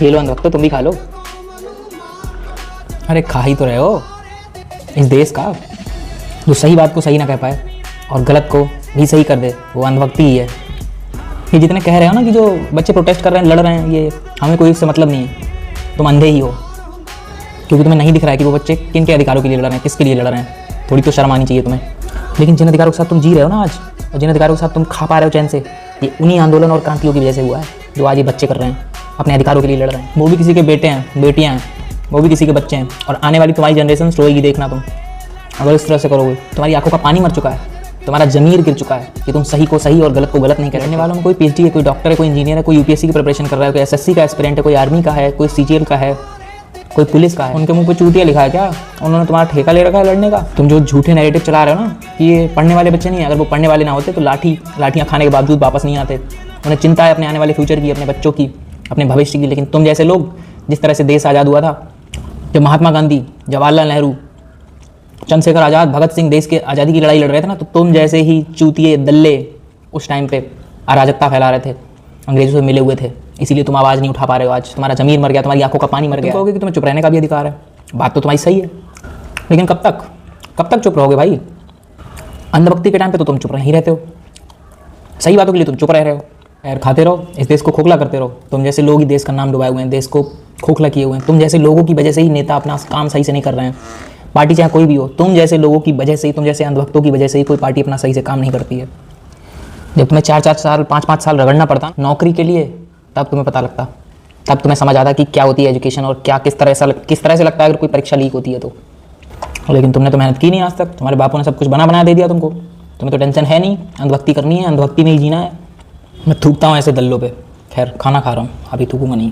ये लो अंधभक्त, तुम भी खा लो। अरे खा ही तो रहे हो। इस देश का जो सही बात को सही ना कह पाए और गलत को भी सही कर दे, वो अंधभक्ति ही है। ये जितने कह रहे हो ना कि जो बच्चे प्रोटेस्ट कर रहे हैं, लड़ रहे हैं, ये हमें कोई इससे मतलब नहीं है। तुम अंधे ही हो, क्योंकि तुम्हें नहीं दिख रहा है कि वो बच्चे किन के अधिकारों के लिए लड़ रहे हैं, किसके लिए लड़ रहे हैं। थोड़ी तो शर्म आनी चाहिए तुम्हें। लेकिन जिन अधिकारों के साथ तुम जी रहे हो ना आज, और जिन अधिकारों के साथ तुम खा पा रहे हो चैन से, ये उन्हीं आंदोलन और क्रांतियों की वजह से हुआ है जो आज ये बच्चे कर रहे हैं, अपने अधिकारों के लिए लड़ रहे हैं। वो भी किसी के बेटे हैं, बेटियाँ हैं, वो भी किसी के बच्चे हैं। और आने वाली तुम्हारी जनरेशन रोएगी, देखना तुम अगर इस तरह से करोगे। तुम्हारी आंखों का पानी मर चुका है, तुम्हारा जमीर गिर चुका है कि तुम सही को सही और गलत को गलत नहीं कहने वालों में कोई पीएचडी है, कोई डॉक्टर है, कोई इंजीनियर है, कोई यूपीएससी की प्रिपरेशन कर रहा है, कोई एसएससी का एस्पिरेंट है, कोई आर्मी का है, कोई सीजीएल का है, कोई पुलिस का है। उनके मुंह पे चूतिया लिखा है क्या? उन्होंने तुम्हारा ठेका ले रखा है लड़ने का? तुम जो झूठे नैरेटिव चला रहे हो ना कि ये पढ़ने वाले बच्चे नहीं है, अगर वो पढ़ने वाले ना होते तो लाठियाँ खाने के बावजूद वापस नहीं आते। उन्हें चिंता है अपने आने वाले फ्यूचर की, अपने बच्चों की, अपने भविष्य की। लेकिन तुम जैसे लोग, जिस तरह से देश आज़ाद हुआ था, जब महात्मा गांधी, जवाहरलाल नेहरू, चंद्रशेखर आज़ाद, भगत सिंह देश के आज़ादी की लड़ाई लड़ रहे थे ना, तो तुम जैसे ही चूतिए दल्ले उस टाइम पे अराजकता फैला रहे थे, अंग्रेजों से मिले हुए थे। इसीलिए तुम आवाज़ नहीं उठा पा रहे हो आज। तुम्हारा जमीर मर गया, तुम्हारी आंखों का पानी मर गया। कहोगे कि तुम्हें चुप रहने का भी अधिकार है, बात तो तुम्हारी सही है, लेकिन कब तक चुप रहोगे भाई? अंधभक्ति के टाइम पे तो तुम चुप रह ही रहते हो, सही बातों के लिए तुम चुप रह रहे हो, पैर खाते रहो, इस देश को खोखला करते रहो। तुम जैसे लोग ही देश का नाम डुबाए हुए हैं, देश को खोखला किए हुए हैं। तुम जैसे लोगों की वजह से ही नेता अपना काम सही से नहीं कर रहे हैं, पार्टी चाहे कोई भी हो। तुम जैसे लोगों की वजह से ही, तुम जैसे अंधभक्तों की वजह से ही कोई पार्टी अपना सही से काम नहीं करती है। जब तुम्हें 4-4 साल, 5-5 साल रगड़ना पड़ता नौकरी के लिए, तब तुम्हें पता लगता, तब तुम्हें समझ आता कि क्या होती है एजुकेशन और क्या किस तरह से लगता है अगर कोई परीक्षा लीक होती है तो। लेकिन तुमने तो मेहनत की नहीं आज तक, तुम्हारे बापों ने सब कुछ बना दे दिया तुमको। तुम्हें तो टेंशन है नहीं, अंधभक्ति करनी है, अंधभक्ति में ही जीना है। मैं थूकता हूँ ऐसे दल्लों पे। खैर खाना खा रहा हूँ, अभी थूकूंगा नहीं।